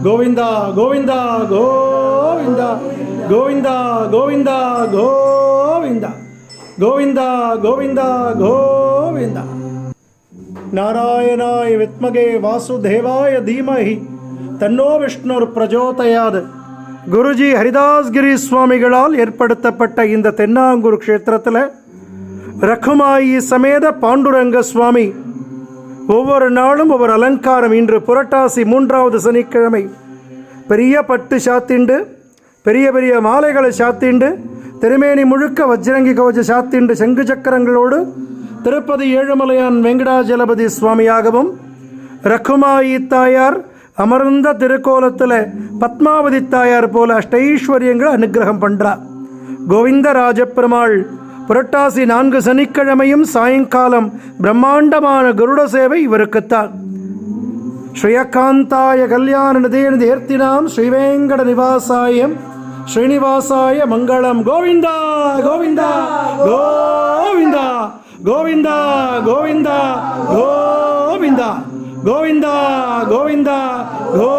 ಗೋವಿಂದ ಗೋವಿಂದ ಗೋವಿಂದ ಗೋವಿಂದ ಗೋವಿಂದ ಗೋವಿಂದ ಗೋವಿಂದ ಗೋವಿಂದ ಗೋವಿಂದ. நாராயணாய வித்மகே வாசுதேவாய தீமஹி தன்னோ விஷ்ணுர் பிரஜோதயாத். குருஜி ஹரிதாஸ்கிரி சுவாமிகளால் ஏற்படுத்தப்பட்ட இந்த தென்னாங்கூர் க்ஷேத்திரத்தில் ரகுமாயி சமேத பாண்டுரங்க சுவாமி ஒவ்வொரு நாளும் ஒவ்வொரு அலங்காரம். இன்று புரட்டாசி 3வது சனிக்கிழமை பெரிய பட்டு சாத்திண்டு, பெரிய பெரிய மாலைகளை சாத்திண்டு, திருமேனி முழுக்க வஜ்ரங்கி கவச சாத்திண்டு, சங்கு சக்கரங்களோடு திருப்பதி ஏழுமலையான் வெங்கடாஜலபதி சுவாமியாகவும், ரகுமாயி தாயார் அமர்ந்த திருக்கோலத்தில் பத்மாவதி தாயார் போல அஷ்டைஸ்வரியங்களை அனுகிரகம் பண்ணுறா. கோவிந்தராஜ பெருமாள் புரட்டாசி 4 சனிக்கிழமையும் சாயங்காலம் பிரம்மாண்டமான கருட சேவை இவருக்குத்தான். ஸ்ரீயகாந்தாய கல்யாண நிதேன ஏர்த்தினாம் ஸ்ரீவேங்கட நிவாசாயம் ஸ்ரீனிவாசாய மங்களம். கோவிந்தா கோவிந்தா கோவிந்தா கோவிந்தா கோவிந்தா கோவிந்தா கோவிந்தா கோவிந்தா கோ